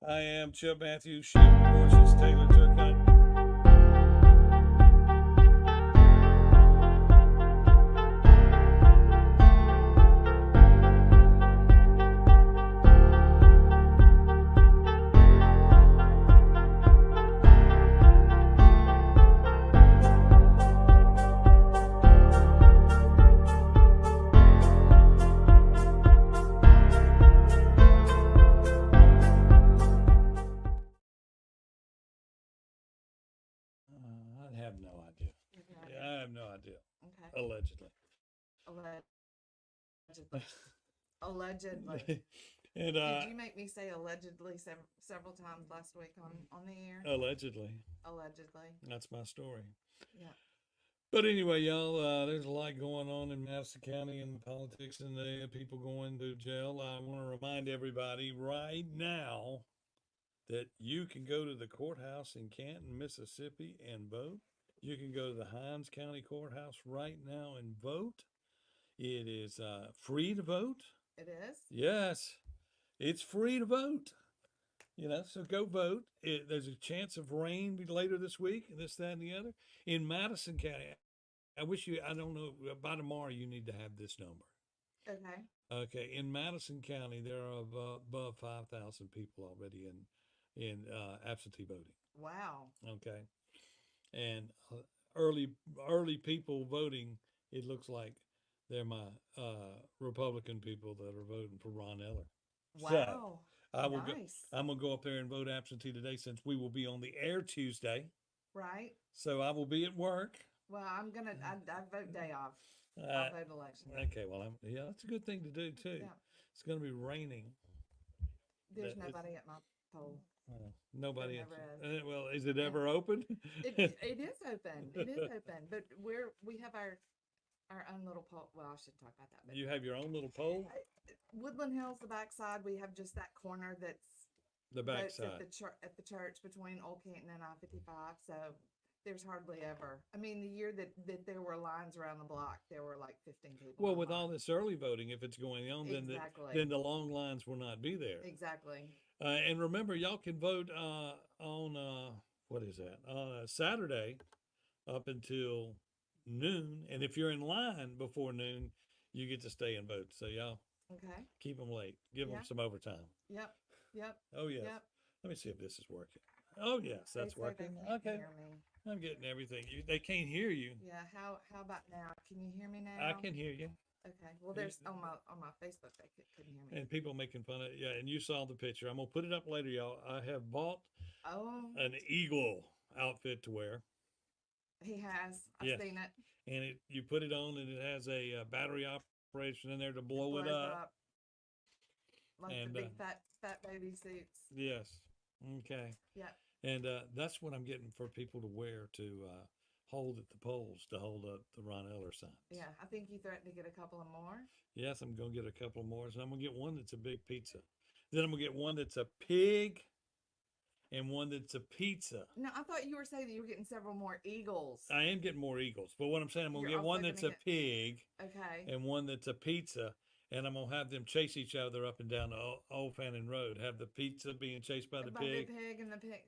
I am Chip Matthews, Shooting Abortions, Taylor Turcotte. I have no idea. You have no Yeah, idea. I have no idea. Okay. Allegedly. Allegedly. Allegedly. and Did you make me say allegedly several times last week on the air? allegedly, Allegedly. that's my story. Yeah. But anyway, y'all, there's a lot going on in Madison County and politics and the people going to jail. I want to remind everybody right now that you can go to the courthouse in Canton, Mississippi and vote. You can go to the Hinds County Courthouse right now and vote. It is free to vote. It is? Yes, it's free to vote. So go vote. There's a chance of rain later this week, this, that, and the other. In Madison County, I don't know, by tomorrow you need to have this number. Okay. Okay, in Madison County, there are above 5,000 people already in absentee voting. Wow. Okay, and early early people voting, it looks like they're my Republican people that are voting for Ron Eller. So Wow. I will go. Nice. I'm gonna go up there and vote absentee today since we will be on the air Tuesday. Right? So I will be at work. Well, I vote day off. Uh, I'll vote election day. okay, well, yeah, that's a good thing to do too. Yeah. It's gonna be raining. There's nobody at my poll. Nobody. There never is. Well, is it ever open? It is open. It is open. But we have our own little poll. Well, I should talk about that. But You have your own little poll. Woodland Hills, the backside, we have just that corner that's The votes backside. at the church between Old Canton and I-55. So there's hardly ever. I mean, the year that there were lines around the block, there were like 15 people. Well, in with all line. this early voting, if it's going on, Exactly. then the long lines will not be there. Exactly. And remember, y'all can vote on what is that? Saturday up until noon, and if you're in line before noon, you get to stay and vote. So y'all Okay. keep them late. Give them Yeah. some overtime. Yep. Yep. Oh yes. Yep. Let me see if this is working. Oh yes, They that's say working. they can't Okay, hear me. I'm getting everything. They can't hear you. Yeah. How about now? Can you hear me now? I can hear you. Okay. Well, there's on my Facebook they couldn't hear me. And people making fun of it. Yeah, and you saw the picture. I'm gonna put it up later, y'all. I have bought Oh, an eagle outfit to wear. he has. I've Yes, seen it. and you put it on, and it has a battery operation in there to blow it Blows up. like And the big fat baby suits. yes, okay, Yeah. and that's what I'm getting for people to wear to hold at the polls to hold up the Ron Eller signs. Yeah. I think you threatened to get a couple of more. Yes, I'm gonna get a couple more, and I'm gonna get one that's a big pizza. Then I'm gonna get one that's a pig, and one that's a pizza. No, I thought you were saying that you were getting several more eagles. I am getting more eagles, but what I'm saying, I'm gonna You're get one also that's gonna a get pig okay. and one that's a pizza, and I'm gonna have them chase each other up and down the Old Fannin Road. Have the pizza being chased by the By pig, the pig and the pig.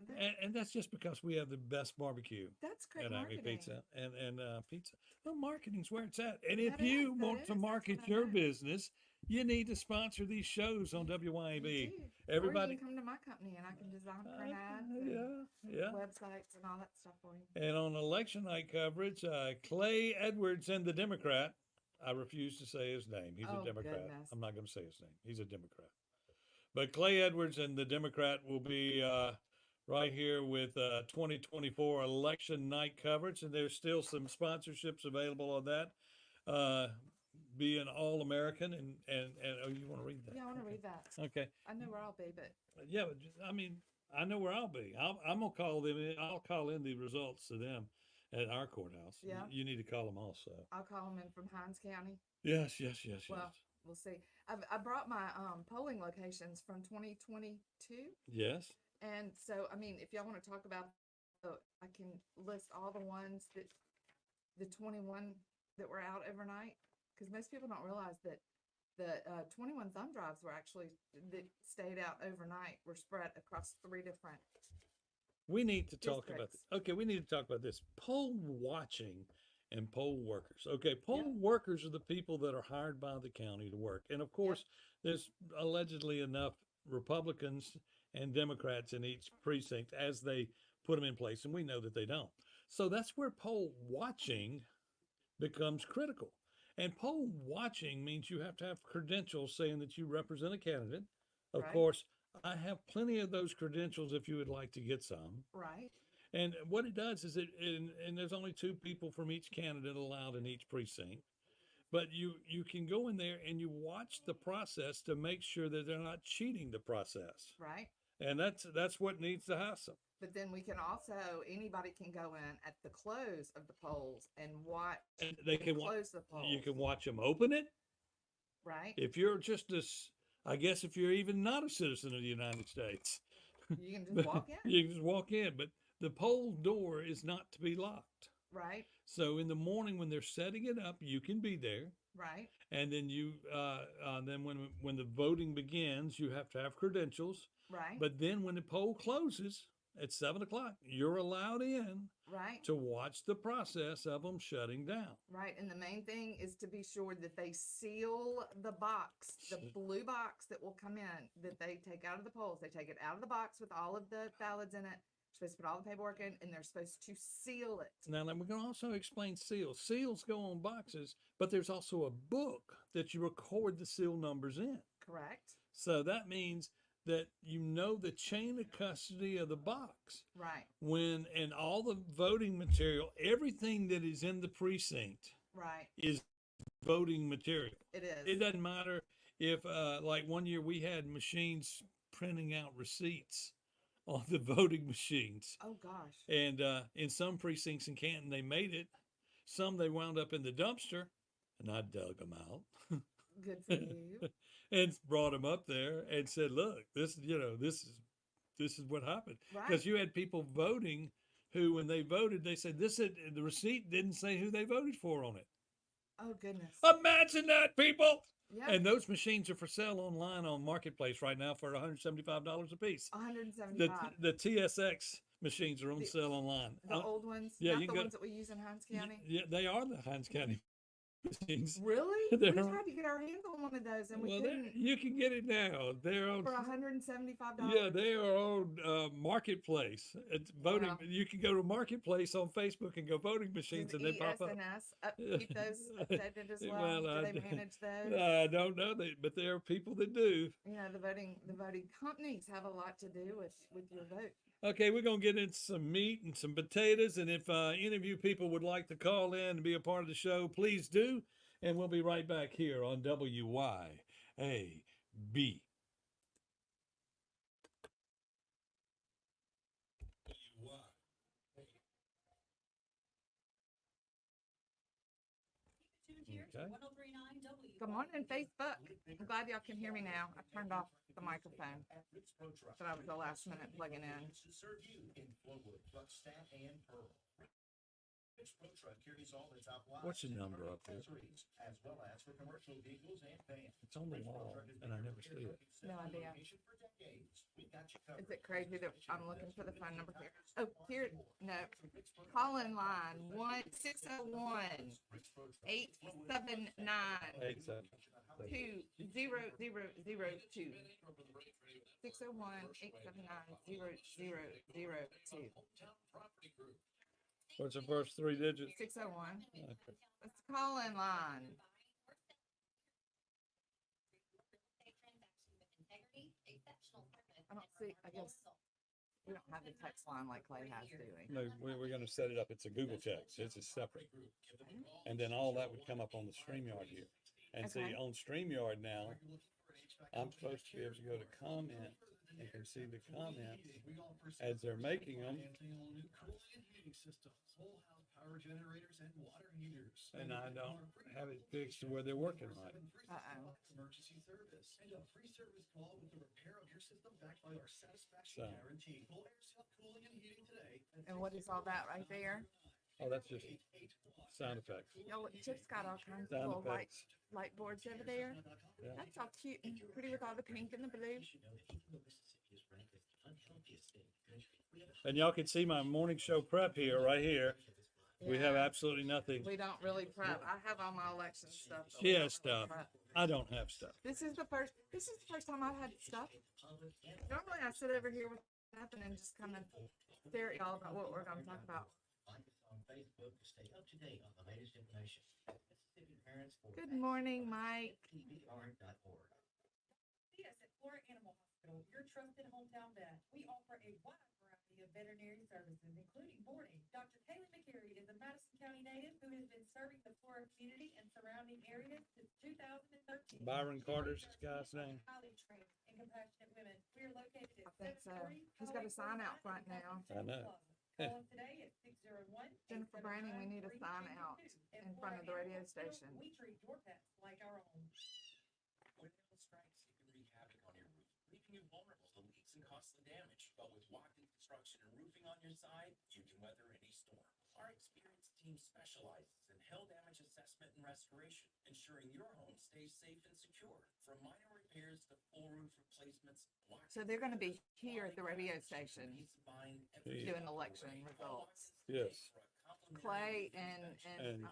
and that's just because we have the best barbecue That's great at Acme marketing. Pizza and pizza. Well, marketing's where it's at. And if That is. you That want is. to That's market what I your know. business, you need to sponsor these shows on You WYAB. do. Or you Everybody, can come to my company and I can design print ads yeah, and yeah. websites and all that stuff for you. And on election night coverage, Clay Edwards and the Democrat. I refuse to say his name. He's Oh a Democrat. goodness. I'm not going to say his name. He's a Democrat. But Clay Edwards and the Democrat will be right here with 2024 election night coverage. And there's still some sponsorships available on that. Be an All American. And oh, you want to read that? Yeah, I want to Okay. read that. Okay. I know where I'll be, but Yeah, but I mean, I know where I'll be. I'm gonna call them. I'll call in the results to them at our courthouse. yeah, You need to call them also. I'll call them in from Hinds County. Yes, yes, yes, yes, Well, we'll see. I brought my polling locations from 2022, yes. and so I mean, if y'all want to talk about, I can list all the ones that the 21 that were out overnight, because most people don't realize that The 21 thumb drives were actually that stayed out overnight. Were spread across 3 different. We need to talk about this. Districts. Okay, we need to talk about this. Poll watching and poll workers. Okay, poll Yep. workers are the people that are hired by the county to work. And of course, there's allegedly enough Republicans and Democrats in each precinct as they put them in place, and we know that they don't. So that's where poll watching becomes critical. And poll watching means you have to have credentials saying that you represent a candidate. Of Right. course, I have plenty of those credentials if you would like to get some. Right. And what it does is and there's only 2 people from each candidate allowed in each precinct. But you can go in there and you watch the process to make sure that they're not cheating the process. Right. And that's what needs to happen. But then we can also, anybody can go in at the close of the polls and watch And they can close the polls. you can watch them open it. Right. If you're just as, I guess if you're even not a citizen of the United States, You can just walk in. you can just walk in. But the poll door is not to be locked. Right. So in the morning when they're setting it up, you can be there. Right. And then then when the voting begins, you have to have credentials. Right. But then when the poll closes at 7 o'clock, you're allowed in Right. to watch the process of them shutting down. Right. And the main thing is to be sure that they seal the box, the blue box that will come in, that they take out of the polls. They take it out of the box with all of the ballots in it. Supposed to put all the paperwork in, and they're supposed to seal it. Now, we're going to also explain seals. Seals go on boxes, but there's also a book that you record the seal numbers in. Correct. So that means that you know the chain of custody of the box. Right. And all the voting material, everything that is in the precinct Right. is voting material. It is. It doesn't matter if, like one year we had machines printing out receipts on the voting machines. Oh gosh. And in some precincts in Canton, they made it. Some they wound up in the dumpster, and I dug them out Good for you. and brought them up there and said, "Look, this is what happened." Right. Because you had people voting who, when they voted, they said the receipt didn't say who they voted for on it. Oh goodness. Imagine that, people. Yeah. And those machines are for sale online on Marketplace right now for $175 a piece. 175. The TSX machines are on The- sale online. The old ones, yeah, not you the can go- ones that we use in Hines County. Yeah, they are the Hines County machines. Really? We They're- tried to get our hands on one of those, and we Well, couldn't. you can get it now. They're on. For $175. Yeah, they are on Marketplace. It's voting. Wow. You can go to Marketplace on Facebook and go voting machines, Does and they pop up. ESNS keep those updated as well? Well, Do I they d- manage those? I don't know, but there are people that do. You know, the voting companies have a lot to do with your vote. Okay, we're going to get into some meat and some potatoes. And if any of you people would like to call in and be a part of the show, please do. And we'll be right back here on WYAB. Okay. Good morning, Facebook. I'm glad y'all can hear me now. I turned off the microphone, but I was the last minute plugging in. Serve you in Flowood, Buckstaff, and Pearl. Rich Pro Truck carries all the top lines What's the and number commercial up there? accessories, as well as for commercial vehicles and vans. It's on the Rich Pro wall, Truck has and been I your never repair see it. trucking center No and idea. location for decades. We got you covered. Is it crazy that I'm looking for the phone number here? Oh, here, no. Call in line 601 879 20002. 601-879-0002. What's the first 3 digits? 601. Okay. Let's call in line. I don't see, I guess we don't have the text line like Clay has, do we? No, we're going to set it up. It's a Google text. It's a separate. And then all that would come up on the StreamYard here. And see, Okay. on StreamYard now, I'm supposed to be able to go to comment. You can see the comments as they're making them. Power generators and water heaters. And I don't have it fixed to where they're working right. Uh-oh. Emergency service and a free service call with the repair of your system backed by our satisfaction So. guarantee. Full air self cooling and heating today. And what is all that right there? Oh, that's just sound effects. Y'all, Chip's got all kinds of Sound little effects. light boards over there. Yeah. That's all cute and pretty with all the pink and the blue. And y'all can see my morning show prep here, right here. We have Yeah. absolutely nothing. We don't really prep. I have all my election stuff. but She we has don't really stuff. prep. I don't have stuff. This is the first time I've had stuff. Normally I sit over here with nothing and just kind of stare at y'all about what we're gonna talk about. Like us on Facebook to stay up to date on the latest information. Mississippi Parents for Good morning, Mike. PBR.org. See us at Flora Animal Hospital, your trusted hometown vet. We offer a wide variety of veterinary services, including boarding. Dr. Kaylee McCary is a Madison County native who has been serving the Flora community and surrounding areas since 2013. Byron She Carter's leads the our guy's team of name. Highly trained and compassionate women. We are located I at think so. 740 He's got a sign out front Highway now. 47 I know. Plaza. Call us today at 601. Jennifer Browning, we need a sign out in front of the radio station. We treat your pets like our own. When hail strikes, it can wreak havoc on your roof, leaving you vulnerable to leaks and costly damage. But with Walkden Construction and Roofing on your side, you can weather any storm. Our experienced team specializes in hail damage assessment and restoration, ensuring your home stays safe and secure. From minor repairs to full roof replacements, So they're gonna be here at the radio station Yeah. doing election results. Yes. Clay And and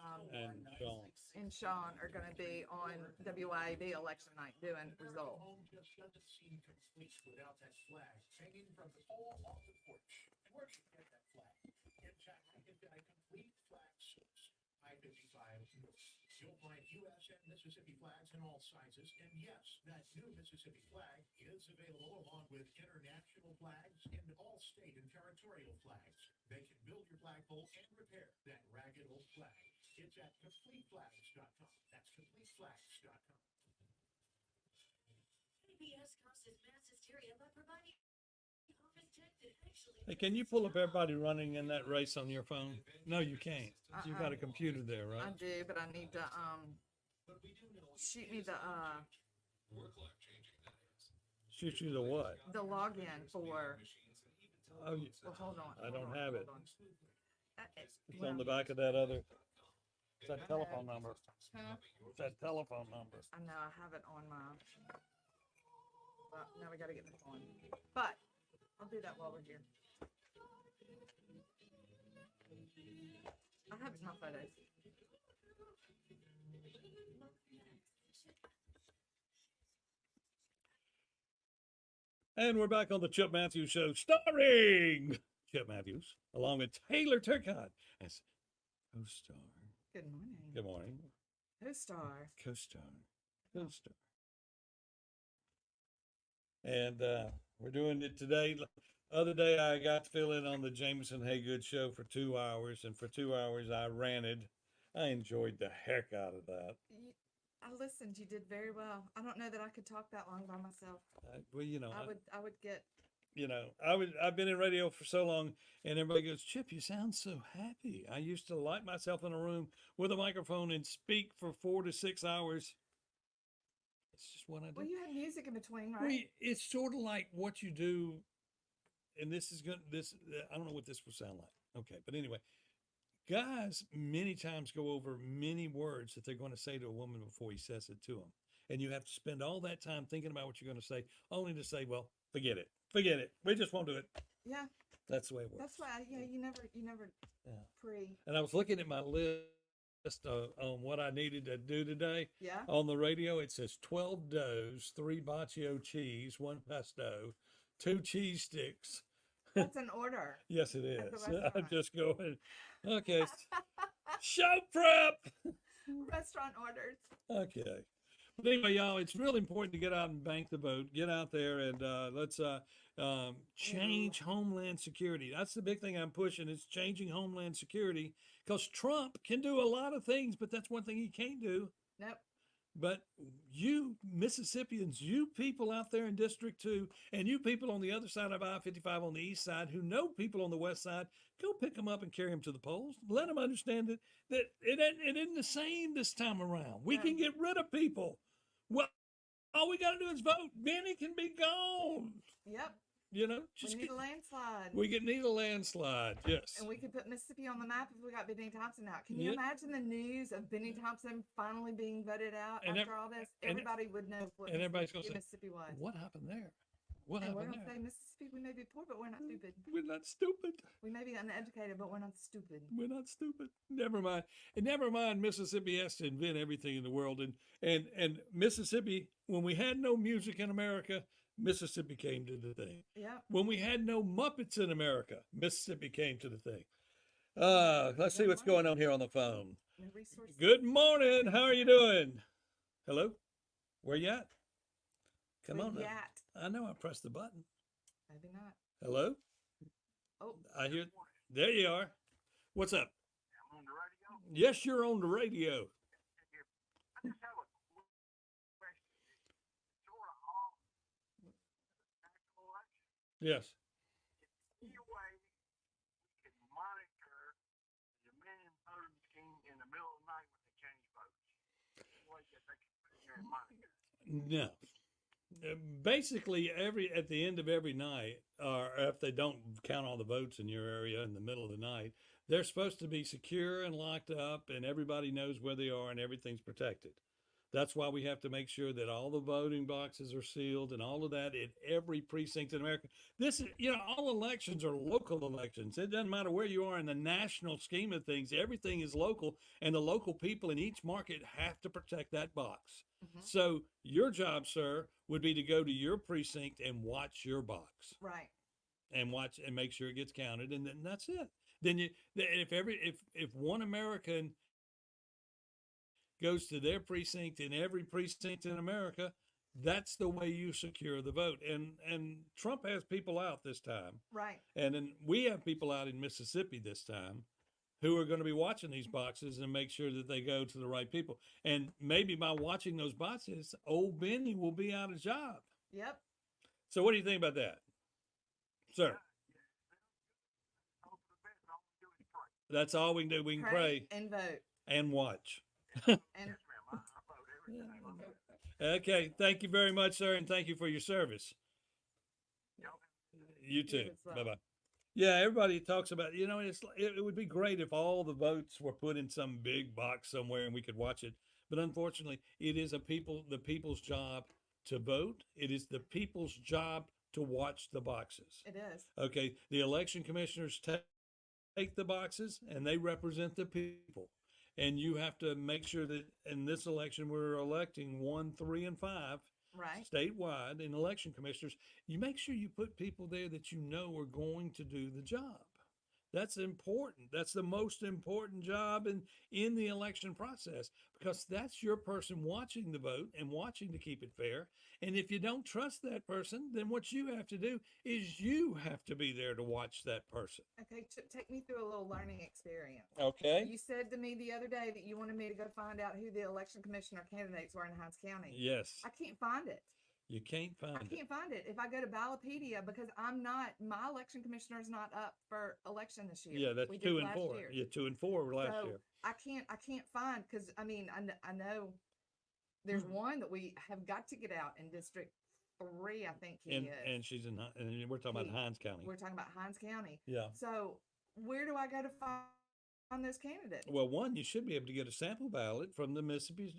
Sean. Sean are gonna be on WIAB election night doing The results. home just doesn't seem complete without that flag hanging from the pole off the porch. Where do you get that flag? It's a complete flag source. I-55 North. You'll find U.S. and Mississippi flags in all sizes, and yes, that new Mississippi flag is available along with international flags and all state and territorial flags. They can build your flagpole and repair that ragged old flag. It's at CompleteFlags.com. That's CompleteFlags.com. CBS causes mass hysteria by providing office text that actually. Hey, can you pull up everybody running in that race on your phone? No, you can't. You've got a computer there, I right? do, but I need to, shoot me Shoot you the what? the login for, Oh, well, hold on. I hold don't on, have it. hold on. it's well, on the back of that other, it's that telephone number. huh? It's that telephone number. I know, I have it on my, well, now we gotta get the phone. But, I'll do that while we're here. I have it in my photos. And we're back on the Chip Matthews Show, starring Chip Matthews, along with Taylor Turcott as co-star. Good morning. Good morning. Co-star. Co-star. Co-star. And we're doing it today. Other day I got to fill in on the Jameson Haygood show for 2 hours, and for 2 hours I ranted. I enjoyed the heck out of that. I listened, you did very well. I don't know that I could talk that long by myself. Well, you know, I would get, I've been in radio for so long, and everybody goes, Chip, you sound so happy. I used to lock myself in a room with a microphone and speak for 4 to 6 hours. It's just what I do. well, you had music in between, right? Well, it's sort of like what you do, and this is good. I don't know what this will sound like. Okay, but anyway, guys many times go over many words that they're going to say to a woman before he says it to them, and you have to spend all that time thinking about what you're going to say, only to say, "Well, forget it. We just won't do it." Yeah, That's the way it works. that's why, you never Yeah. pre, And I was looking at my list on what I needed to do today. yeah? On the radio, it says 12 doughs, 3 baccio cheese, 1 pesto, 2 cheese sticks. That's an order. Yes, it At the is. I'm restaurant. just going, okay, show prep. Restaurant orders. Okay. But anyway, y'all, it's really important to get out and bank the vote. Get out there and let's change Homeland Security. That's the big thing I'm pushing is changing Homeland Security, because Trump can do a lot of things, but that's one thing he can't do. Nope. But you Mississippians, you people out there in District 2, and you people on the other side of I-55 on the east side who know people on the west side, go pick them up and carry them to the polls. Let them understand that it isn't the same this time around. We can get rid of people. Well, all we got to do is vote. Benny can be gone. Yep. You know, We just need get, a landslide. we could need a landslide. Yes. And we could put Mississippi on the map if we got Benny Thompson out. Can you Yeah. imagine the news of Benny Thompson finally being voted out And after all this? and- Everybody would know what and everybody's gonna say, Mississippi was. What happened there? What And we're happened gonna there? say Mississippi, we may be poor, but we're not stupid. We're not stupid. We may be uneducated, but we're not stupid. We're not stupid. Never mind. And never mind. Mississippi has to invent everything in the world. And Mississippi, when we had no music in America, Mississippi came to the thing. Yeah. When we had no Muppets in America, Mississippi came to the thing. Let's see what's going on here on the phone. No resources. Good morning. How are you doing? Hello? Where you at? Come Where on you now. at? I know I pressed the button. Maybe not. Hello? Oh, I hear. There you are. What's up? I'm on the radio. Yes, you're on the radio. I just have a question. It's sort of off national election. Yes. Any way we can monitor the Dominion voting scheme in the middle of the night when they change votes? Any way that they can put in there and monitor? No. Basically, at the end of every night, or if they don't count all the votes in your area in the middle of the night, they're supposed to be secure and locked up, and everybody knows where they are, and everything's protected. That's why we have to make sure that all the voting boxes are sealed and all of that in every precinct in America. This is, all elections are local elections. It doesn't matter where you are in the national scheme of things. Everything is local, and the local people in each market have to protect that box. mhm. So your job, sir, would be to go to your precinct and watch your box Right. and watch and make sure it gets counted, and then that's it. Then if one American goes to their precinct in every precinct in America, that's the way you secure the vote. And Trump has people out this time, Right. and then we have people out in Mississippi this time who are going to be watching these boxes and make sure that they go to the right people. And maybe by watching those boxes, old Benny will be out of job. Yep. So what do you think about that, sir? Hope for the best. All we do is pray. That's all we can do. We can pray and vote. and watch. And Yes, ma'am. I vote every time. I vote. Okay. Thank you very much, sir, and thank you for your service. Y'all You too. as well. Bye bye. Yeah, everybody talks about, it would be great if all the votes were put in some big box somewhere and we could watch it. But unfortunately, it is the people's job to vote. It is the people's job to watch the boxes. it is. Okay, the election commissioners take the boxes and they represent the people. And you have to make sure that in this election, we're electing 1, 3, and 5 Right. statewide in election commissioners. You make sure you put people there that you know are going to do the job. That's important. That's the most important job in the election process, because that's your person watching the vote and watching to keep it fair. And if you don't trust that person, then what you have to do is you have to be there to watch that person. Okay, Chip, take me through a little learning experience. Okay. You said to me the other day that you wanted me to go find out who the election commissioner candidates were in Hinds County. Yes. I can't find it. You can't I find it. can't find it. If I go to Ballotpedia, because my election commissioner is not up for election this year. Yeah, that's We did 2 and last 4. year. Yeah, 2 and 4 were last So year. I can't find, because I mean, I know there's one that we have got to get out in District 3, I think he And is. and she's in and we're talking about He- Hinds County. We're talking about Hinds County. Yeah. So where do I go to find those candidates? Well, one, you should be able to get a sample ballot from the Mississippi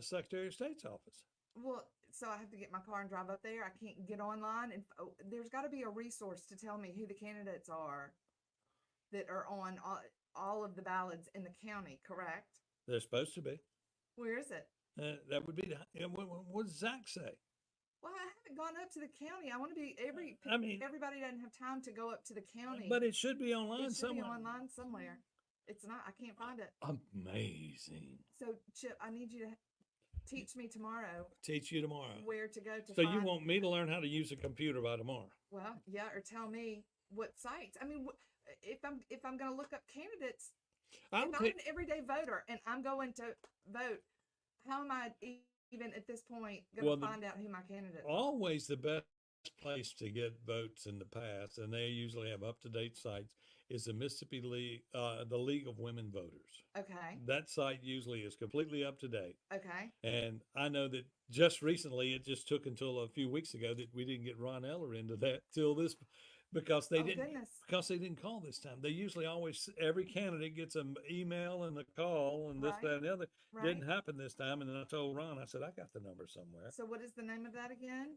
Secretary of State's office. Well, so I have to get my car and drive up there. I can't get online, and there's got to be a resource to tell me who the candidates are that are on all of the ballots in the county. Correct? They're supposed to be. Where is it? That would be. What does Zach say? Well, I haven't gone up to the county. I want to be I mean, everybody doesn't have time to go up to the county. but it should be online it should somewhere. be online somewhere. It's not. I can't find it. Amazing. So Chip, I need you to teach me tomorrow Teach you tomorrow. where to go to. So find, you want me to learn how to use a computer by tomorrow? Well, yeah, or tell me what sites. I mean, if I'm going to look up candidates, I'll if I'm take. an everyday voter and I'm going to vote, how am I even at this point going Well, to find out who my candidates? Always the best place to get votes in the past, and they usually have up-to-date sites, is the Mississippi League, the League of Women Voters. Okay, That site usually is completely up to date. okay, And I know that just recently, it just took until a few weeks ago that we didn't get Ron Eller into that till this, because they oh didn't goodness, because they didn't call this time. They usually always every candidate gets an email and a call and this, Right, that, and the other. right. Didn't happen this time. And then I told Ron, I said, I got the number somewhere. So what is the name of that again?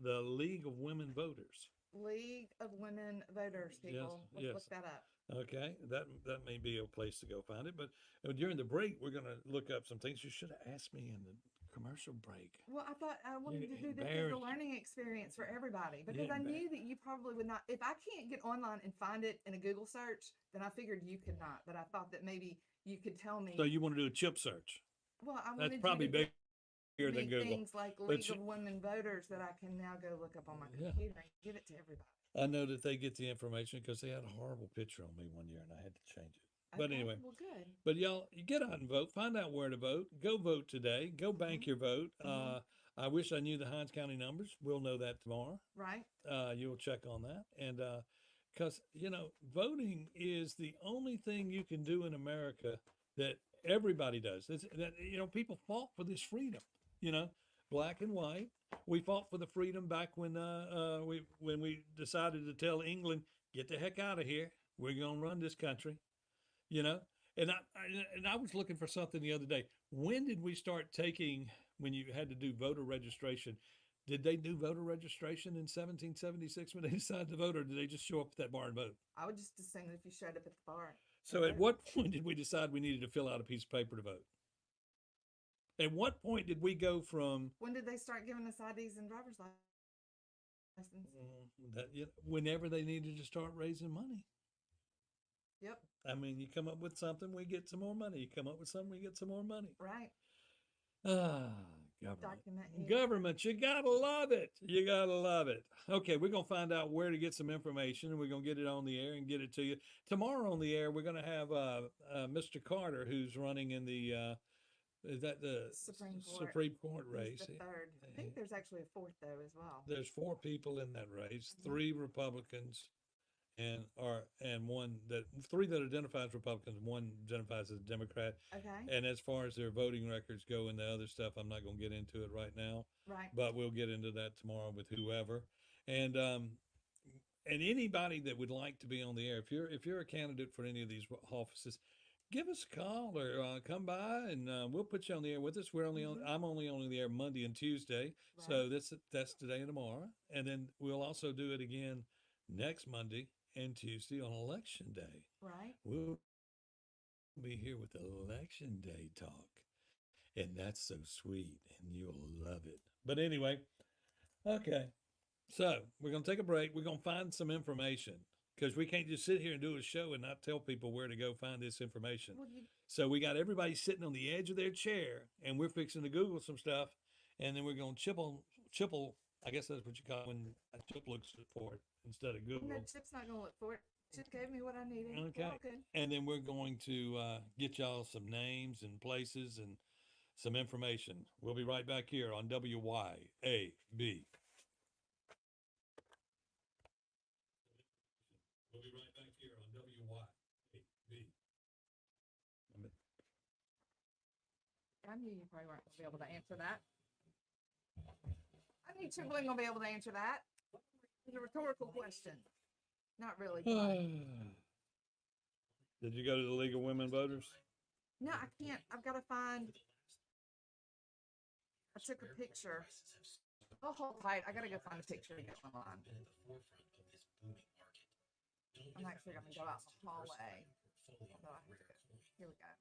The League of Women Voters. League of Women Voters, people. Let's yes. look that up. Okay, that may be a place to go find it. But during the break, we're gonna look up some things. You should have asked me in the commercial break. Well, I thought I wanted You're to do this as a embarrassed. learning experience for everybody because You're I knew that you probably would not. If I can't get online and find it in a Google search, then I figured you could not. But I thought that maybe you could tell me. So you want to do a chip search? Well, I That's wanted you probably to give bigger me than Google. things like League you- of Women Voters that I can now go look up on my Yeah. computer and give it to everybody. I know that they get the information because they had a horrible picture on me one year and I had to change it. But Okay, anyway, well, good. but y'all, you get out and vote. Find out where to vote. Go vote today. Go bank your vote. I wish I knew the Hinds County numbers. We'll know that tomorrow. Right? You'll check on that. And because, voting is the only thing you can do in America that everybody does. People fought for this freedom, black and white. We fought for the freedom back when we decided to tell England, get the heck out of here. We're going to run this country, And I was looking for something the other day. When did we start when you had to do voter registration? Did they do voter registration in 1776 when they decided to vote, or did they just show up at that bar and vote? I would just assume that if you showed up at the bar. So at what point did we decide we needed to fill out a piece of paper to vote? At what point did we go from When did they start giving us IDs and driver's license? whenever they needed to start raising money? Yep. I mean, you come up with something, we get some more money. You come up with something, we get some more money. Right. Government. Document here. Government, you gotta love it. You gotta love it. Okay, we're gonna find out where to get some information, and we're gonna get it on the air and get it to you tomorrow. On the air, we're gonna have Mr. Carter, who's running in the is that the Supreme Court. He's race. the third. I think there's actually a fourth though as well. There's 4 people in that race, Mhm. 3 Republicans, and 3 that identify as Republicans, 1 identifies as a Democrat. Okay. And as far as their voting records go and the other stuff, I'm not going to get into it right now, Right. but we'll get into that tomorrow with whoever. And anybody that would like to be on the air, if you're a candidate for any of these offices, give us a call or come by and we'll put you on the air with us. I'm only on the air Monday and Tuesday, so that's today and tomorrow, and then we'll also do it again next Monday and Tuesday on election day. Right. We'll be here with election day talk, and that's so sweet, and you'll love it. But anyway, okay, so we're gonna take a break. We're gonna find some information because we can't just sit here and do a show and not tell people where to go find this information. Well, So we got everybody sitting on the edge of their chair, and we're fixing to Google some stuff, and then we're gonna chipple. I guess that's what you call it when a chip looks for it instead of Google. no, Chip's not gonna look for it. Chip gave me what I needed. We're Okay. all good. And then we're going to get y'all some names and places and some information. We'll be right back here on WYAB. We'll be right back here on WYAB. I knew you probably weren't gonna be able to answer that. I knew Chip wasn't gonna be able to answer that. It's a rhetorical question. Not really. but- Did you go to the League of Women Voters? No, I can't. I've got to find. I took a picture. Oh, hold tight. I got to go find a picture to get online. Been at the forefront of this booming market. Don't I'm give actually up gonna your go out chance in the to hallway. diversify your portfolio Although I with have rare to- coin. Here we go.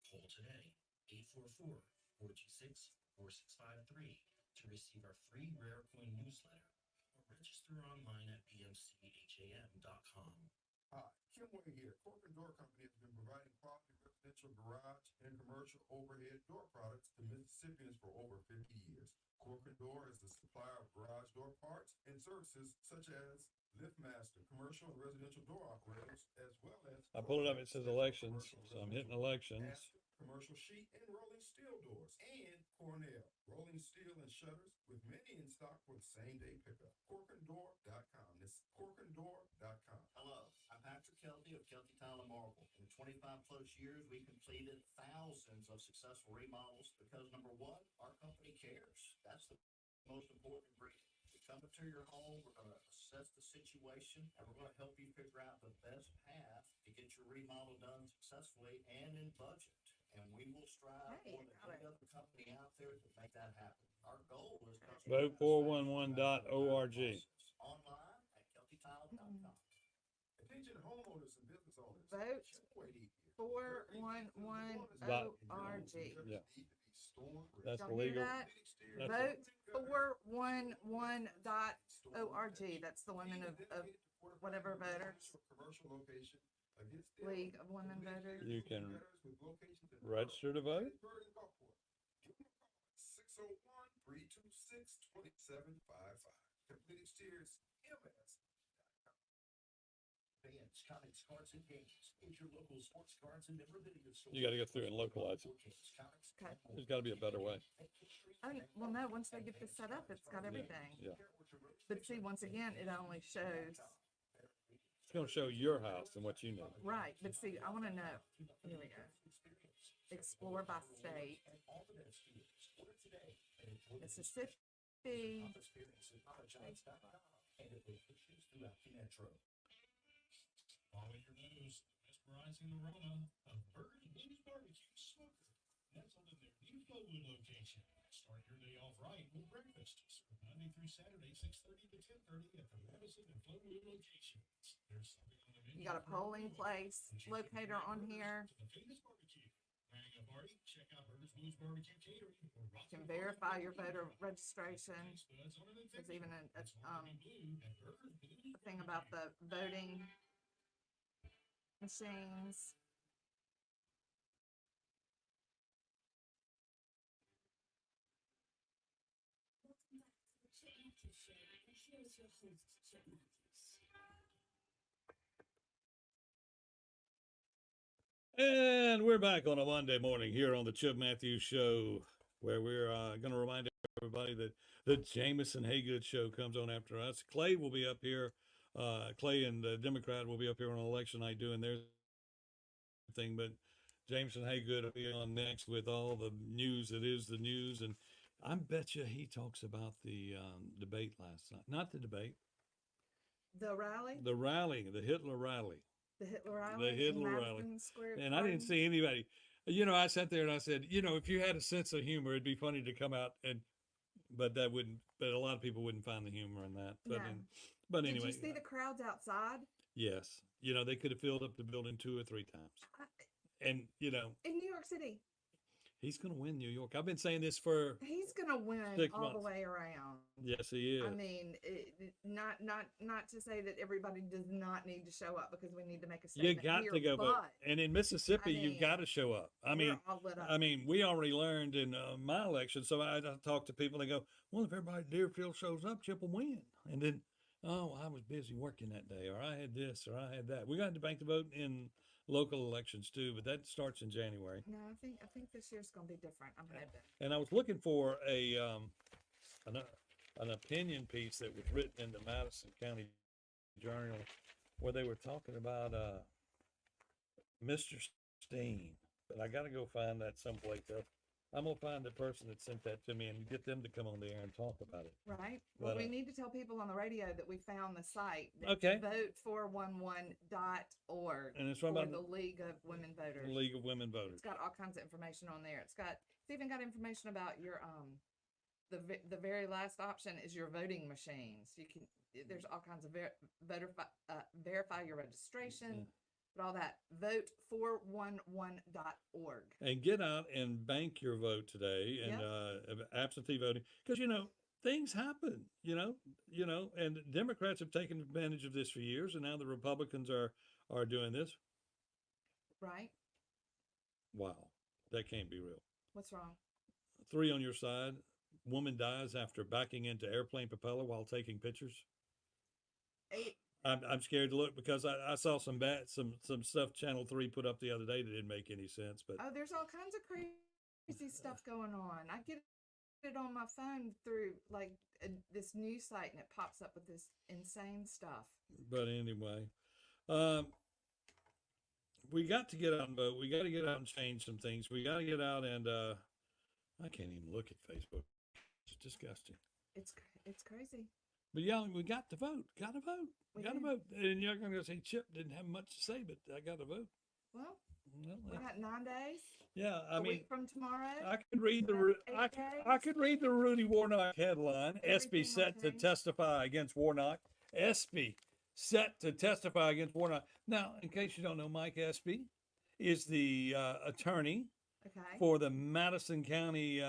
Call today, 844-426-4653 to receive our free rare coin newsletter or register online at bmcham.com. Hi, Kim Wade here. Corcoran Door Company has been providing quality residential garage and commercial overhead door products to Mississippians for over 50 years. Corcoran Door is the supplier of garage door parts and services such as LiftMaster, commercial and residential door operators, as well as. I pulled it up. It says elections, so I'm hitting elections. Master commercial sheet and rolling steel doors, and Cornell, rolling steel and shutters with many in stock for the same day pickup. Corkanddoor.com. That's Corkanddoor.com. Hello, I'm Patrick Kelty of Kelty Tile and Marble. In 25 plus years, we completed thousands of successful remodels because number one, our company cares. That's the most important ingredient. We come into your home, we're going to assess the situation, and we're going to help you figure out the best path to get your remodel done successfully and in budget. And we will strive Hey, more than got any it. other company out there to make that happen. Our goal is Vote 411.org. online at keltytile.com. Attention homeowners and business owners. Vote Shouldn't wait 8 years. 411.org. Yeah. Need to be storm ready. That's Y'all hear legal. that? That's Vote 411.org. That's the women of whatever voters. For commercial location against the League of Women Voters. You can veterans with locations in register to vote. Gettysburg and Gulfport. Give them a call at 601-326-2755. Complete Exteriors MS. Fans, comics, cards, and games. It's your local sports cards and memorabilia store. You gotta go through and localize it. Okay. There's gotta be a better way. Well, no, once they get this set up, it's got everything. Yeah. But see, once again, it only shows, It's gonna show your house and what you know. right, but see, I wanna know, here we go. Explore by state. Mississippi, Follow your nose, mesmerizing aroma of Burger's Blues Barbecue Smoker. Nestled in their new Flowood location. Start your day off right with breakfast. Served Monday through Saturday, 6:30 to 10:30 at the Madison and Flowood locations. There's something on the menu. you got a polling place locator on here. To the famous barbecue. Planning a party? Check out Burger's Blues Barbecue Catering. You can verify your voter registration. There's even a thing about the voting machines. Welcome back to the Chip Matthews Show. And here's your host, Chip Matthews. And we're back on a Monday morning here on the Chip Matthews Show, where we're going to remind everybody that the Jameson Haygood Show comes on after us. Clay will be up here. Clay and the Democrat will be up here on election night doing their thing, but Jameson Haygood will be on next with all the news that is the news. And I bet you he talks about the debate last night. Not the debate, The rally, the rally, the Hitler rally. the Hitler rally. in Hitler rally. Madison Square And I didn't Garden. see anybody. I sat there and I said, if you had a sense of humor, it'd be funny to come out but that wouldn't. But a lot of people wouldn't find the humor in that. But, No. but Did anyway, you see the crowds outside? yes, they could have filled up the building 2 or 3 times. And In New York City, he's going to win New York. I've been saying this for he's gonna win 6 all the months. way around. Yes, he is. I mean, not to say that everybody does not need to show up because we need to make a You statement got here, to go vote. but And in Mississippi, I you've got to mean, show up. we're all lit up. We already learned in my election. So I talk to people. They go, "Well, if everybody at Deerfield shows up, Chip will win." And then, "Oh, I was busy working that day, or I had this, or I had that." We got to bank the vote in local elections too, but that starts in January. No, I think this year's gonna be different. I'm hoping. And I was looking for an opinion piece that was written in the Madison County Journal where they were talking about Mr. Steen, but I got to go find that someplace else. I'm gonna find the person that sent that to me and get them to come on the air and talk about it. Right. Well, But, we need to tell people on the radio that we found the site. Okay. Vote411.org. And it's right for about the League of Women the Voters. League of Women Voters. It's got all kinds of information on there. It's even got information about your the very last option is your voting machines. There's all kinds of verify your registration, but all that. Vote411.org. And get out and bank your vote today and absentee voting, because things happen, and Democrats have taken advantage of this for years, and now the Republicans are doing this. Right? Wow, that can't be real. What's wrong? 3 on your side. Woman dies after backing into airplane propeller while taking pictures. I'm scared to look because I saw some stuff Channel 3 put up the other day that didn't make any sense. But Oh, there's all kinds of crazy stuff going on. I get it on my phone through like this news site, and it pops up with this insane stuff. anyway, um, we got to get out and vote. We got to get out and change some things. We got to get out and I can't even look at Facebook. It's disgusting. It's crazy. But yeah, we got to vote. Got to vote. We Got to do. vote. And you're going to say Chip didn't have much to say, but I got to vote. Well, Well, we got 9 days. yeah, I A mean, week from tomorrow. I could read the That's Ru- 8 I could read the Rudy Warnock headline. Everything Espy will set to change. testify against Warnock. Espy set to testify against Warnock. Now, in case you don't know, Mike Espy is the attorney Okay. for the Madison County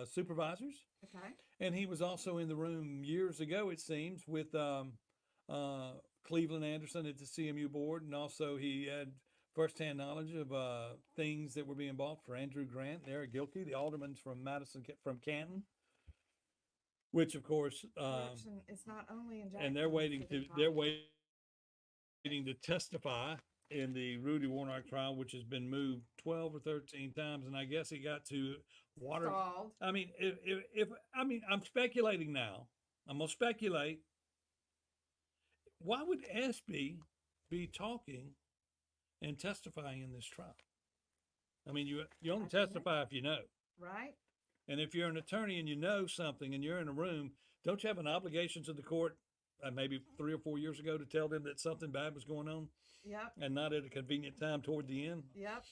supervisors, Okay. and he was also in the room years ago, it seems, with Cleveland Anderson at the CMU board, and also he had firsthand knowledge of things that were being bought for Andrew Grant and Eric Gilkey, the aldermen from from Canton, which of course, Correction, it's not only in Jackson. and they're waiting it's in to they're College. waiting to testify in the Rudy Warnock trial, which has been moved 12 or 13 times, and I guess it got to water. Stalled. I mean, if I mean, I'm speculating now. I'm gonna speculate. Why would Espy be talking and testifying in this trial? I mean, you only I don't know. testify if you know, Right. and if you're an attorney and you know something and you're in a room, don't you have an obligation to the court? Maybe 3 or 4 years ago to tell them that something bad was going on, Yep. and not at a convenient time toward the end. Yep.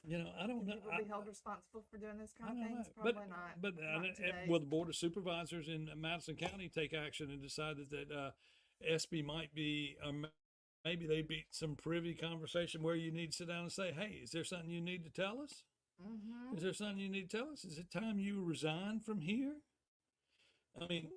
You know, I don't Can know. people be held responsible for doing this I kind of don't things? know. Probably not. But Not today. will the Board of Supervisors in Madison County take action and decide that SB might be, maybe they'd be some privy conversation where you need to sit down and say, hey, is there something you need to tell us? Mm-hmm. Is there something you need to tell us? Is it time you resign from here? I mean,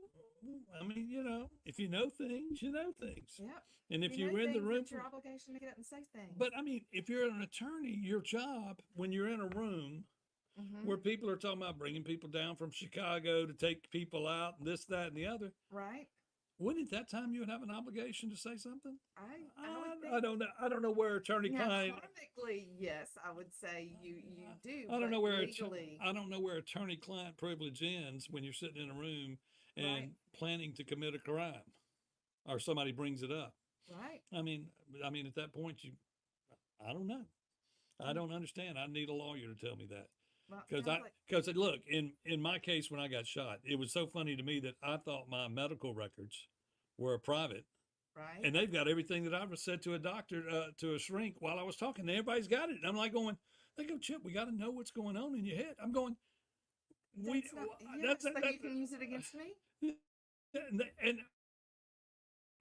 you know, if you know things, you know things. Yep. And if You you're know in the things, room, it's your obligation to get up and say things. but I mean, if you're an attorney, your job when you're in a room Mhm. where people are talking about bringing people down from Chicago to take people out and this, that, and the other, Right. wouldn't at that time you would have an obligation to say something? I would think. I don't know. I don't know where attorney Now, client. karmically, yes, I would say you do. I don't know but where legally. I don't know where attorney client privilege ends when you're sitting in a room and Right. planning to commit a crime, or somebody brings it up. Right. I mean, at that point, I don't know. I don't understand. I need a lawyer to tell me that. Well, Because sounds like- look, in my case when I got shot, it was so funny to me that I thought my medical records were private, right. and they've got everything that I was said to a doctor, to a shrink while I was talking. Everybody's got it, and I'm like going, they go, Chip, we got to know what's going on in your head. I'm going, That's not, yes, so you can use it against me. and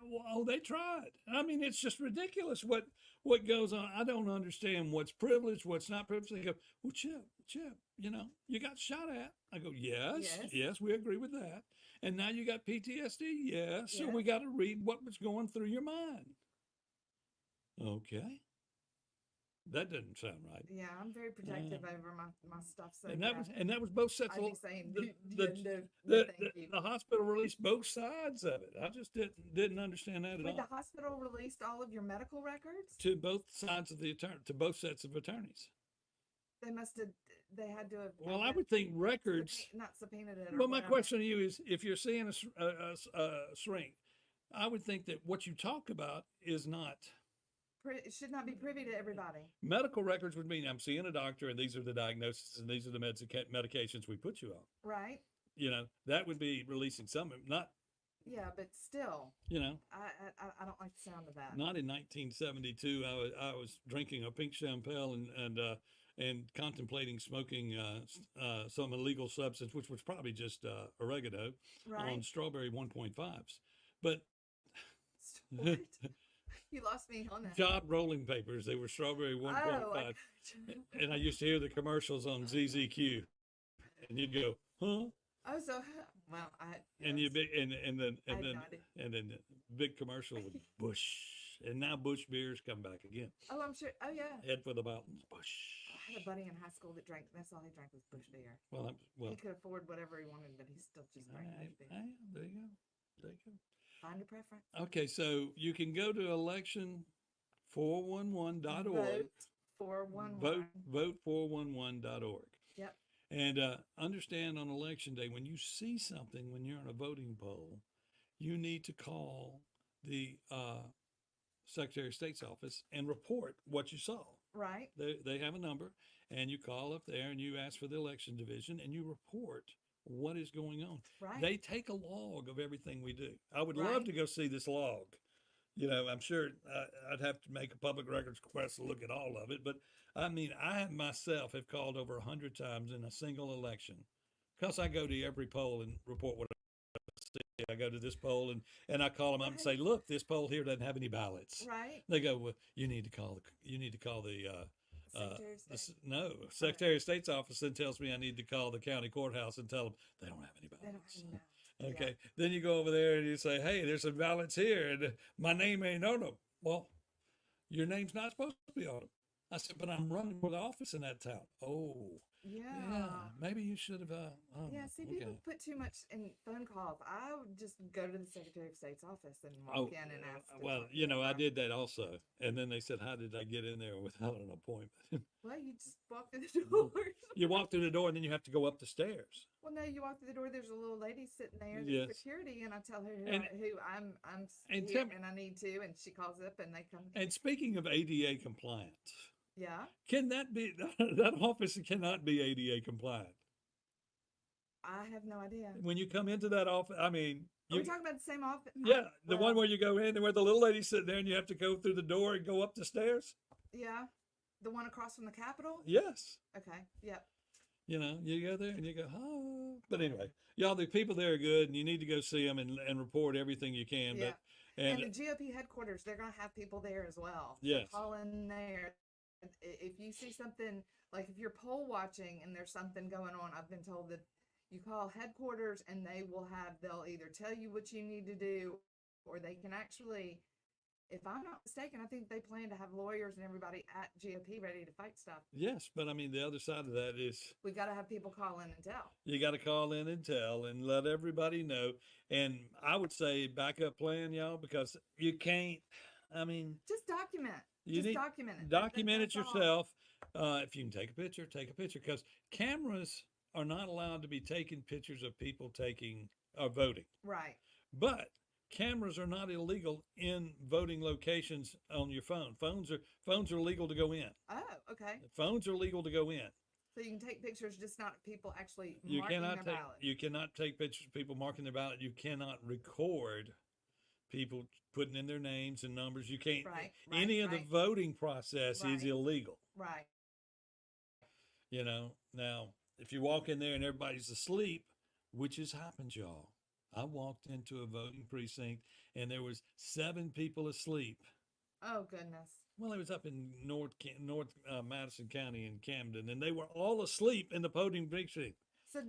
well, they tried. I mean, it's just ridiculous what goes on. I don't understand what's privileged, what's not privileged. They go, well, Chip, you know, you got shot at. I go, yes, Yes. we agree with that. And now you got PTSD. Yes. So Yeah. we got to read what was going through your mind. Okay. That doesn't sound right. Yeah, I'm very protective over my stuff. So And yeah, that was both sets I'd of be saying, the- yeah, the- no, the, thank you. the hospital released both sides of it. I just didn't understand that at Wait, all. the hospital released all of your medical records? To both sides of the attorney, to both sets of attorneys. They must have. They had to have. Well, I would think records. Not subpoenaed it. or Well, my whatever. question to you is, if you're seeing a shrink, I would think that what you talk about is not It should not be privy to everybody. medical records. Would mean I'm seeing a doctor, and these are the diagnoses, and these are the medications we put you on. Right. You know, that would be releasing some, not Yeah, but still, you know. I don't like the sound of that. Not in 1972. I was drinking a pink champagne and contemplating smoking some illegal substance, which was probably just oregano on Right. strawberry 1.5s. But What? You lost me on that. job rolling papers, they were strawberry 1.5. Oh, I And I used to hear the commercials on ZZQ, and you'd go, huh? oh, so well, And you yes. big and then I had no idea. the big commercial with Bush, and now Bush beers come back again. Oh, I'm sure. Oh, yeah. Head for the mountains, Bush. I had a buddy in high school that drank. That's all he drank was Bush beer. Well, He could afford whatever he wanted, but he still just drank Bush beer. there you go. There you go. Find your preference. Okay, so you can go to election411.org. Vote 411. Vote411.org. Yep. And understand on election day, when you see something when you're in a voting poll, you need to call the Secretary of State's office and report what you saw. Right. They have a number, and you call up there and you ask for the election division and you report what is going on. Right. They take a log of everything we do. I would love Right. to go see this log. You know, I'm sure I'd have to make a public records request to look at all of it. But I mean, I myself have called over 100 times in a single election because I go to every poll and report what I see. I go to this poll and I call them up and say, look, this poll here doesn't have any ballots. Right. They go, well, you need to call the Secretary of State. Secretary of State's office then tells me I need to call the county courthouse and tell them they don't have any They don't ballots. even know. Okay. Then you go over there and you say, hey, there's some ballots here and my name ain't on them. Well, your name's not supposed to be on them. I said, but I'm running for the office in that town. Oh, yeah. Maybe you should have. Yeah, see, okay. people put too much in phone calls. I would just go to the Secretary of State's office and walk in and ask. to Well, talk to you know, I them. did that also. And then they said, how did I get in there without an appointment? Well, you just walk through the doors. You walk through the door and then you have to go up the stairs. Well, no, you walk through the door. There's a little lady sitting there, Yes. the security, and I tell her And- who I'm and here tell me- and I need to, and she calls up and they come. And speaking of ADA compliance, Yeah, can that be, that office cannot be ADA compliant? I have no idea. When you come into that office, I mean, Are we you, talking about the same office? yeah, the one Well, where you go in and where the little lady's sitting there and you have to go through the door and go up the stairs? Yeah, the one across from the Capitol. Yes. Okay. Yep. You know, you go there and you go, oh. But anyway, y'all, the people there are good and you need to go see them and report everything you can. Yeah. But, And the GOP headquarters, they're going to have people there as well. So Yes. call in there. If you see something, like if you're poll watching and there's something going on, I've been told that you call headquarters and they'll either tell you what you need to do or they can actually, if I'm not mistaken, I think they plan to have lawyers and everybody at GOP ready to fight stuff. yes, but I mean, the other side of that is We've got to have people call in and tell. you got to call in and tell and let everybody know. And I would say backup plan, y'all, because you can't, I mean, Just document. you Just need document it. document it That's all. yourself. If you can take a picture, because cameras are not allowed to be taking pictures of people taking or voting. Right. But cameras are not illegal in voting locations on your phone. Phones are legal to go in. Oh, okay. Phones are legal to go in. So you can take pictures, just not people actually You marking cannot their take ballot. you cannot take pictures of people marking their ballot. You cannot record people putting in their names and numbers. You can't. Right, Any of the right. voting process is Right. illegal. Right. You know. Now, if you walk in there and everybody's asleep, which has happened, y'all. I walked into a voting precinct and there was 7 people asleep. Oh goodness. Well, it was up in North Madison County in Camden, and they were all asleep in the voting precinct. So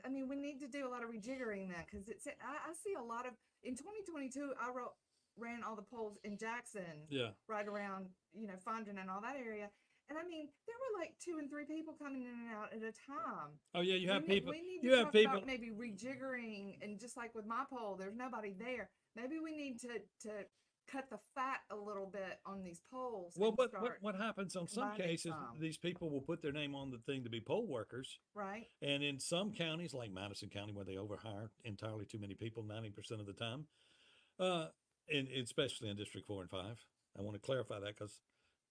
I mean, we need to do a lot of rejiggering that because I see a lot of in 2022. I ran all the polls in Jackson, Yeah. right around Fondren and all that area, and I mean there were like 2 and 3 people coming in and out at a time. Oh yeah, you have we people. Need You to have talk people. about maybe rejiggering, and just like with my poll, there's nobody there. Maybe we need to cut the fat a little bit on these polls. Well, and what happens on some combining cases? some. These people will put their name on the thing to be poll workers, right? and in some counties, like Madison County, where they overhire entirely too many people 90% of the time, and especially in District 4 and 5. I want to clarify that because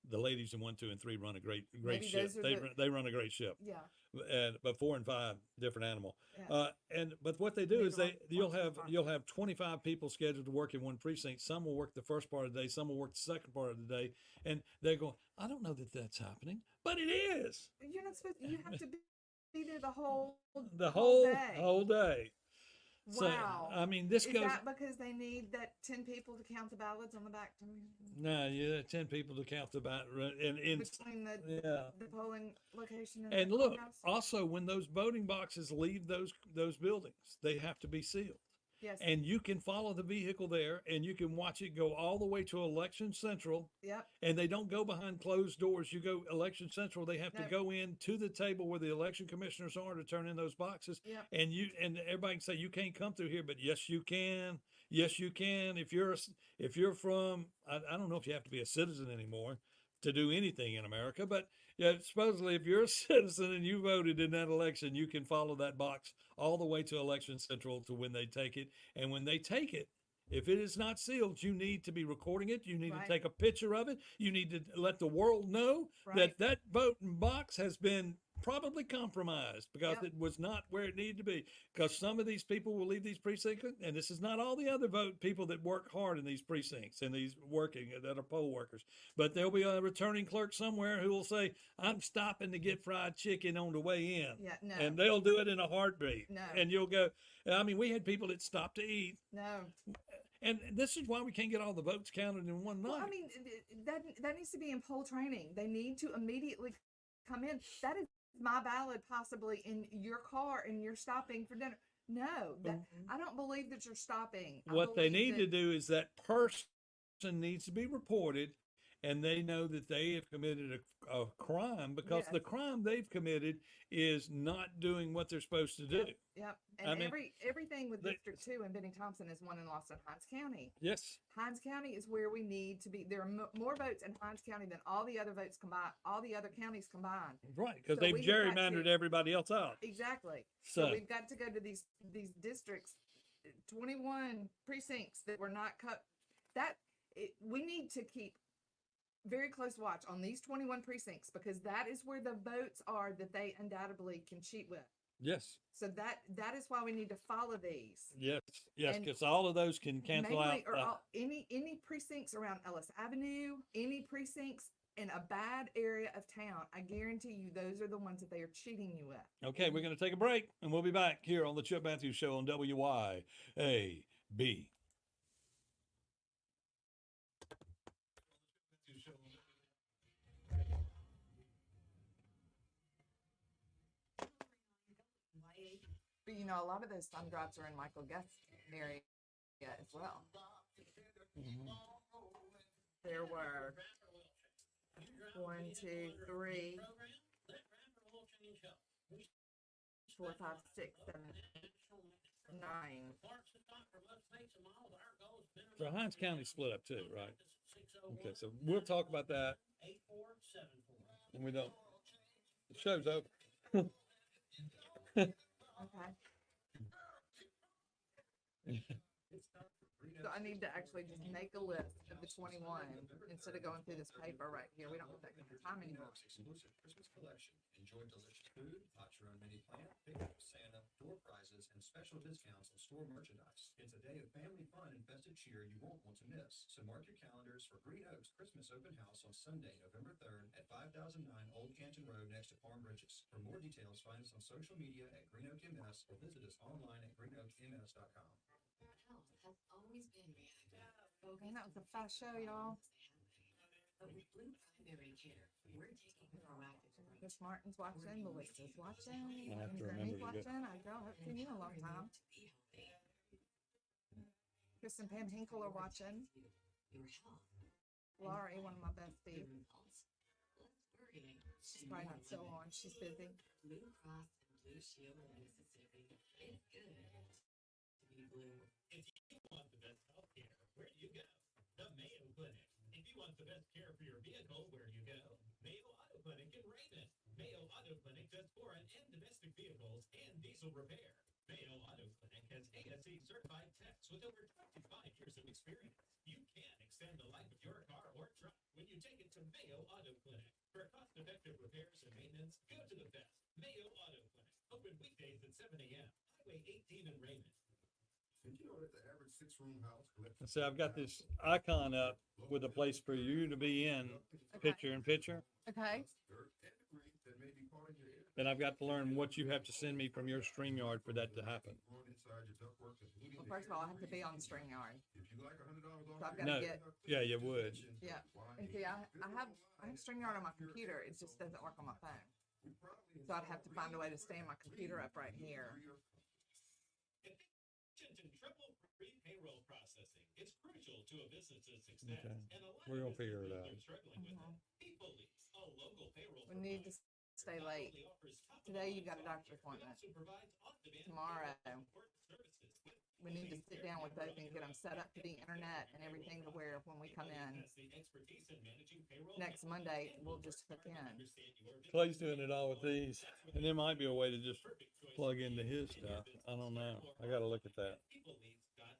the ladies in 1, 2, and 3 run a great Maybe ship. those are They run a great ship. Yeah. But 4 and 5, different animal. Yeah. But what they do Need is to watch the you'll have 25 people scheduled to work in one precinct. Some will work the first part of the day, some will work the second part of the day, and they're going, I don't know that that's happening, but it is You're not supposed. You have to be there the whole the day. whole day. So Wow. I mean, this Is goes. that because they need that 10 people to count the ballots on the back No, you 10 people to count the bat, and between the yeah. the polling location and, And the look, courthouse? also when those voting boxes leave those buildings, they have to be sealed. Yes. And you can follow the vehicle there and you can watch it go all the way to Election Central, Yep. and they don't go behind closed doors. You go Election Central, they have to No. go in to the table where the election commissioners are to turn in those boxes. Yep. And everybody can say you can't come through here, but yes you can. Yes, you can. If you're from, I don't know if you have to be a citizen anymore to do anything in America, but yeah, supposedly if you're a citizen and you voted in that election, you can follow that box all the way to Election Central to when they take it. And when they take it, if it is not sealed, you need to be recording it. You need Right. to take a picture of it. You need to let the world know Right. that that voting box has been probably compromised because Yep. it was not where it needed to be. Because some of these people will leave these precincts, and this is not all the other vote people that work hard in these precincts and these working that are poll workers. But there'll be a returning clerk somewhere who will say, "I'm stopping to get fried chicken on the way in," Yeah, no, and they'll do it in a heartbeat. No. And you'll go. I mean, we had people that stopped to eat, no. and this is why we can't get all the votes counted in one night. Well, I mean, that needs to be in poll training. They need to immediately come in. That is my ballot, possibly in your car, and you're stopping for dinner. No, I don't believe that you're stopping. I What they believe need to that- do is that person needs to be reported, and they know that they have committed a crime because the Yes. crime they've committed is not doing what they're supposed to do. Yep, I and mean, everything with they- District 2 and Benny Thompson is won and lost in Hinds County. Yes, Hinds County is where we need to be. There are more votes in Hinds County than all the other votes combined, all the other counties combined. right, because So they've we have got gerrymandered to- everybody else out. Exactly. So- So we've got to go to these districts, 21 precincts that were not cut. We need to keep very close watch on these 21 precincts because that is where the votes are that they undoubtedly can cheat with. Yes, So that is why we need to follow these. yes, yes, And because all of those can cancel out. Mainly, or any precincts around Ellis Avenue, any precincts in a bad area of town, I guarantee you those are the ones that they are cheating you with. Okay, we're going to take a break, and we'll be back here on the Chip Matthews Show on WYAB. But you know, a lot of those thumb drops are in Michael Guest area as well. There were 1, 2, 3, 4, 5, 6, 7, 9. So Hinds County split up too, right? Okay, so we'll talk about that. And we don't. The show's over. Okay. So I need to actually just make a list of the 21 instead of going through this paper right here. We don't have that kind of time anymore. Exclusive Christmas collection. Enjoy delicious food, pot your own mini plant, pick up Santa, door prizes, and special discounts on store merchandise. It's a day of family fun and festive cheer you won't want to miss. So mark your calendars for Green Oaks Christmas Open House on Sunday, November 3rd at 5009 Old Canton Road next to Palm Bridges. For more details, find us on social media at Green Oak MS or visit us online at greenoakms.com. Health has always been reactive. Man, that was a fast show, y'all. But with Blue Primary Care, we're taking proactive approach. Chris Martin's watching, Melissa's watching, I have to Granny's remember to watching. I haven't seen you in a long time. To be healthy. Chris and Pam Hinkle are watching. Your health. Laurie, one of my besties. Your results. Less worrying. She's probably not still on. She's busy. Blue Cross and Blue Shield of Mississippi. It's good to be blue. If you want the best health care, where do you go? The Mayo Clinic. If you want the best care for your vehicle, where do you go? Mayo Auto Clinic in Raymond. Mayo Auto Clinic does foreign and domestic vehicles and diesel repair. Mayo Auto Clinic has ASE certified techs with over 25 years of experience. You can extend the life of your car or truck when you take it to Mayo Auto Clinic. For cost-effective repairs and maintenance, go to the best. Mayo Auto Clinic. Open weekdays at 7 a.m. Highway 18 in Raymond. Did you know that the average 6-room house collects? So I've got this icon up with a place for you to be in, picture in picture. Okay. Dirt and debris that may be caught in your air. Then I've got to learn what you have to send me from your StreamYard for that to happen. Going inside your ductwork, including Well, the first of all, I air have to be on StreamYard. If you like $100 off. So I've your gotta No. get- Yeah, you would. Yeah. And see, I have StreamYard on my computer. It just doesn't work on my phone. So I'd have to find a way to stand my computer up right here. Efficient and trouble-free payroll processing. It's crucial to a business's success. Okay. And a lot We're of gonna figure it businesses out. are struggling with it. PeopleLease, a local payroll We need to stay late. provider, offers top-of-the-line Today you got a software. doctor's It appointment. also provides on-demand Tomorrow. payroll support services with we need to sit down with both and get them set up to the internet and everything to where when we come in next Monday, we'll just hook in. Clay's doing it all with these, and there might be a way to just plug into his stuff. I don't know. I got to look at that.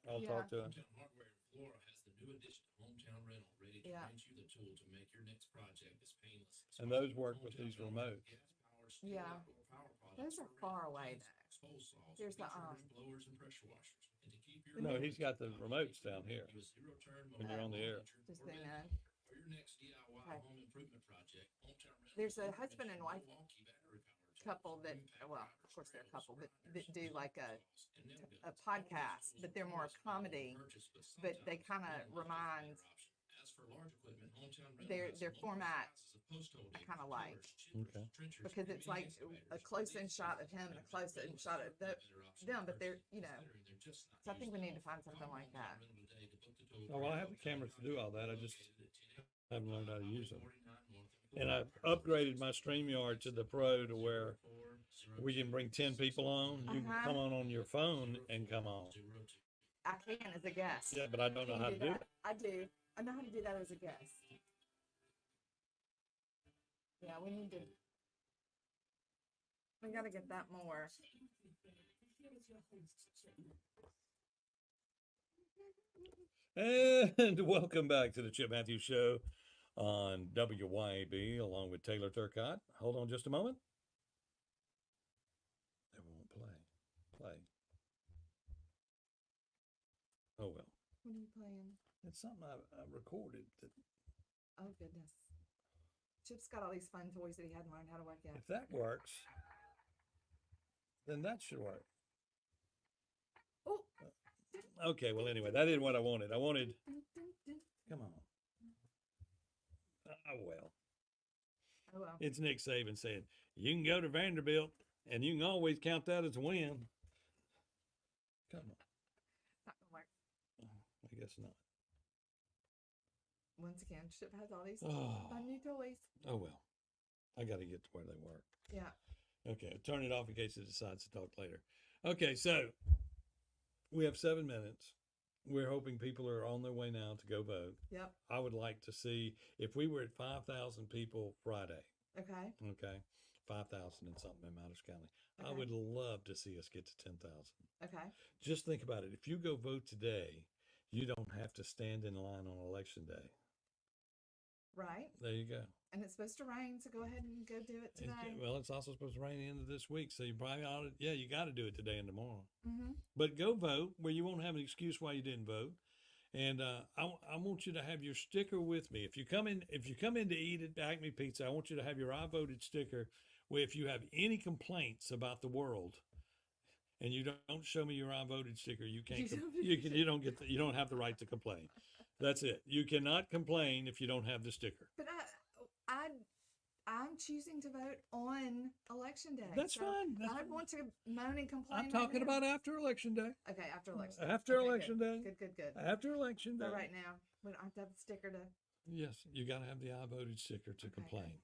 I'll talk to him. Hometown Hardware in Flora has the new addition to Hometown Rental, ready to Yeah. grant you the tool to make your next project as painless. as And those possible. work with Hometown these Rental remotes. gas power, steel, Yeah. or power products Those are for far rental, away chainsaws, hole saws, There's the, weed trimmers, blowers, and pressure washers. And to keep your No, motors he's got the running, remotes down here you a zero-turn when you're on the air. monitor Just or thing rental. that. For your next DIY Okay. home improvement project, Hometown Rental There's a is husband and wife Milwaukee battery-powered tools, couple that, impact well, of drivers, course they're a trailers, couple, but grinders, that do like a saws, and nail guns. a All these podcast, tools but they're are more almost available comedy, to purchase, but they sometimes kind of rental is just a remind better option. As for large equipment, Hometown Rental their has their multiple format. sizes of post hole I diggers, kinda like. tillers, chippers, Okay. trenchers, Because and it's like mini a excavators. close-in These shot tools of him and a have close-in rental shot of certainly a better option them, to but they're, purchase, you know, considering they're just not so I think we used need to at all. find something Call like Hometown that. Rental today to book the tool Oh, well, I for have the your cameras to do all that. I just located at 10 haven't learned how to use them. 49 North And I've upgraded my StreamYard to the Pro to where we can bring 10 people on. You can Uh-huh. come on your phone and come on. I can as a guest. Yeah, but I don't know Can how you to do that? it. I do. I know how to do that as a guest. Yeah, we need to. We got to get that more. Chip Matthews Bennett, and here is your host, Chip Matthews. And welcome back to the Chip Matthews Show on WYAB along with Taylor Turcott. Hold on just a moment. It won't play. Oh, well. What are you playing? It's something I recorded. That Oh, goodness. Chip's got all these fun toys that he hadn't learned how to work yet. if that works, then that should work. Oh, Okay, well, anyway, that isn't what I wanted. I wanted, dun, dun, dun. come on. Oh, well. Oh, well. It's Nick Saban saying, you can go to Vanderbilt and you can always count that as a win. Come on. Not gonna work. I guess not. Once again, Chip has all these Oh, fun new toys. oh well. I got to get to where they work. Yeah. Okay, I'll turn it off in case it decides to talk later. Okay, so we have 7 minutes. We're hoping people are on their way now to go vote. Yep. I would like to see if we were at 5,000 people Friday, Okay. okay, 5,000 and something in Madison County. I Okay. would love to see us get to 10,000. Okay. Just think about it. If you go vote today, you don't have to stand in line on election day. Right. There you go. And it's supposed to rain, so go ahead and go do it today. Well, it's also supposed to rain the end of this week, so you probably ought to, yeah, you got to do it today and tomorrow. Mm-hmm. But go vote where you won't have an excuse why you didn't vote. And I want you to have your sticker with me. If you come in to eat at Acme Pizza, I want you to have your I voted sticker. Where if you have any complaints about the world, and you don't show me your I voted sticker, you can't. You don't have the right to complain. That's it. You cannot complain if you don't have the sticker. But I'm choosing to vote on election day. That's so fine. That's I fine. want to moan and complain. I'm right talking now. about after election day. Okay, after election. After Okay, election day. Good. After election day. So right now, we don't have to have the sticker to. Yes, you got to have the I voted sticker to Okay. complain.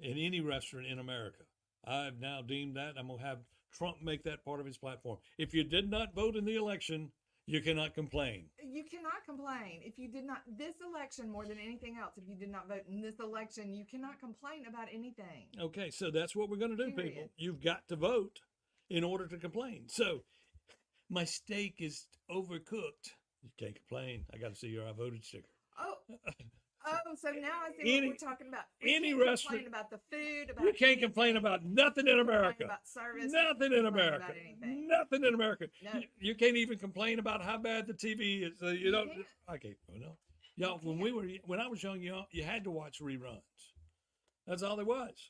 In any restaurant in America, I've now deemed that I'm gonna have Trump make that part of his platform. If you did not vote in the election, you cannot complain. You cannot complain if you did not this election more than anything else. If you did not vote in this election, you cannot complain about anything. Okay, so that's what we're gonna do, people. Period. You've got to vote in order to complain. So my steak is overcooked. You can't complain. I got to see your I voted sticker. Oh, so now I see Any- what we're talking about. We any can't restaurant- complain about the food. About You can't complain anything. about nothing in Complain America. About service. Nothing in complain America. About anything. Nothing in America. No. You can't even complain about how bad the TV is. You You don't. can't. I can't. Oh, no. Y'all, when I was young, you had to watch reruns. That's all there was.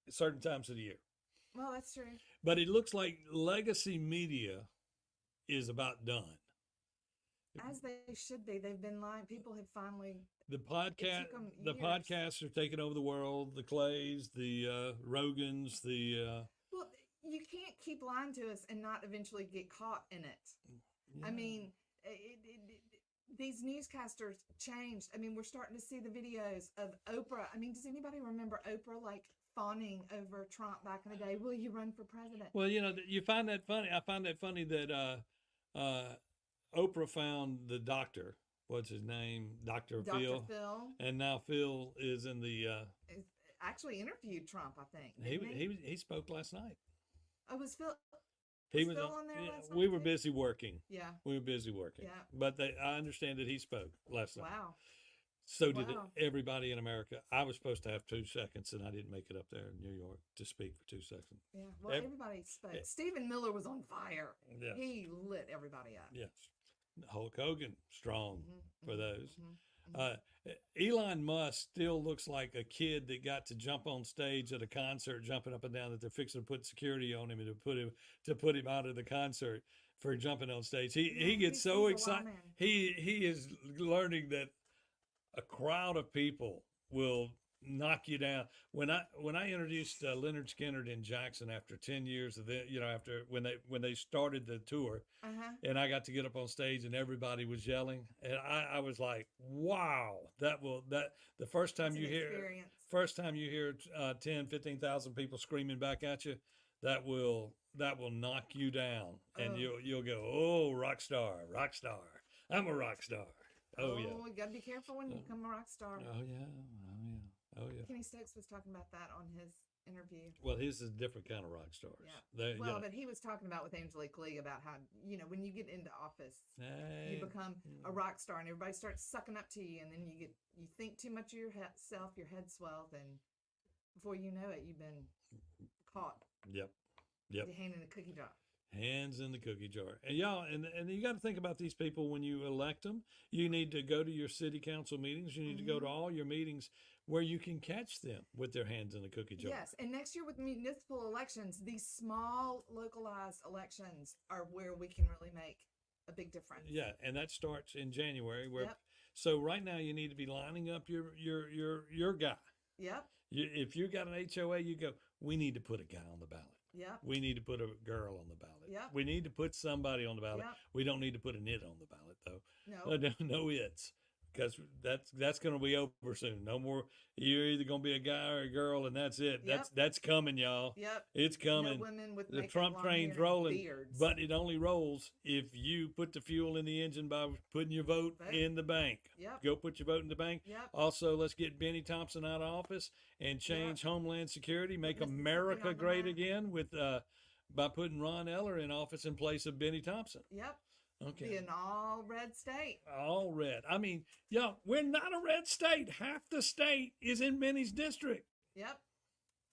At certain times of the year. Well, that's true. But it looks like legacy media is about done. As they should be. They've been lying. People have finally. The podcast, took 'em the years. podcasts are taking over the world. The Clays, the Rogans, the. Well, you can't keep lying to us and not eventually get caught in it. I yeah. mean, these newscasters changed. I mean, we're starting to see the videos of Oprah. I mean, does anybody remember Oprah like fawning over Trump back in the day? Will you run for president? Well, you find that funny. I find that funny that Oprah found the doctor. What's his name? Dr. Dr. Phil. Phil And now Phil is in the. is, actually interviewed Trump, I think. He didn't he spoke last night. Oh, was Phil? He Was was. Phil on there yeah, last we night were too? busy working. Yeah. We were busy working. Yeah. But I understand that he spoke last night. Wow. So did Wow. everybody in America. I was supposed to have 2 seconds, and I didn't make it up there in New York to speak for 2 seconds. Yeah. Well, Ev- everybody spoke. eh. Stephen Miller was on fire. Yeah. He lit everybody up. Yes. Hulk Hogan, strong Mhm, for mhm, those. mhm. Elon Musk still looks like a kid that got to jump on stage at a concert, jumping up and down. That they're fixing to put security on him and to put him out of the concert for jumping on stage. He Yeah, gets he's so a excited. wild man. He is learning that a crowd of people will knock you down. When I introduced Leonard Skinner in Jackson after 10 years of the, after when they started the tour, Uh-huh. and I got to get up on stage and everybody was yelling, and I was like, wow, the first time It's you an hear experience. 10, 15,000 people screaming back at you, that will knock you down, and Oh. you'll go, oh, rock star, I'm a rock star. Oh yeah. You gotta be careful when you become a rock star. Oh yeah. Kenny Stokes was talking about that on his interview. Well, his is a different kind of rock stars. Yeah. They, Well, but he was talking about with Angelique Lee about how, when you get into office, hey, you become a rock star and everybody starts sucking up to you, and then you think too much of yourself, your head swells, and before you know it, you've been caught Yep. with your hand in a cookie jar. Hands in the cookie jar. And y'all, and you got to think about these people when you elect them. You need to go to your city council meetings. You need to go to all your meetings where you can catch them with their hands in the cookie jar. Yes, and next year with municipal elections, these small localized elections are where we can really make a big difference. Yeah, and that starts in January. Yep. So right now you need to be lining up your guy. Yep. If you got an HOA, you go, we need to put a guy on the ballot. Yep. We need to put a girl on the ballot. Yep. We need to put somebody on the ballot. Yep. We don't need to put an it on the ballot though. No. No it's, because that's going to be over soon. No more. You're either going to be a guy or a girl, and that's it. Yep. That's coming, y'all. Yep. It's coming. No women with The makeup, Trump long train's hair, and rolling, beards. but it only rolls if you put the fuel in the engine by putting your vote Vote. in the bank. Yep. Go put your vote in the bank. Yep. Also, let's get Benny Thompson out of office and change Homeland Security, make Mississippi America on the great map. again with by putting Ron Eller in office in place of Benny Thompson. Yep. Be Okay. an all red state. All red. I mean, y'all, we're not a red state. Half the state is in Benny's district. Yep.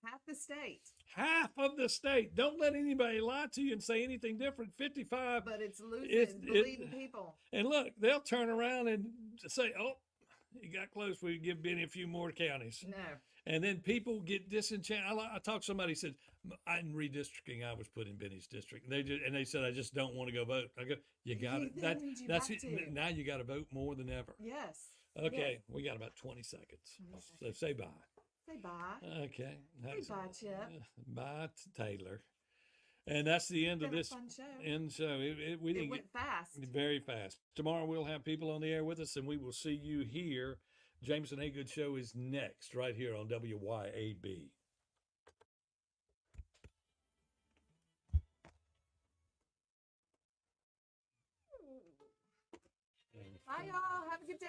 Half the state. Half of the state. Don't let anybody lie to you and say anything different. 55. But it's losing, It's- bleeding people. And look, they'll turn around and say, oh, you got close. We give Benny a few more counties. No. And then people get disenchanted. I talked to somebody who said, in redistricting, I was put in Benny's district. And they said, I just don't want to go vote. I go, you got it. That means you That's have it. to. Now you got to vote more than ever. Yes. Okay, we got about 20 seconds. 20 So say bye. Say bye. Okay. Say bye, Chip. Bye, Taylor. And that's the end It's of been a this fun show. end show. We It didn't went fast. get very fast. Tomorrow we'll have people on the air with us, and we will see you here. Jameson Haygood Show is next, right here on WYAB. Bye, y'all. Have a good day.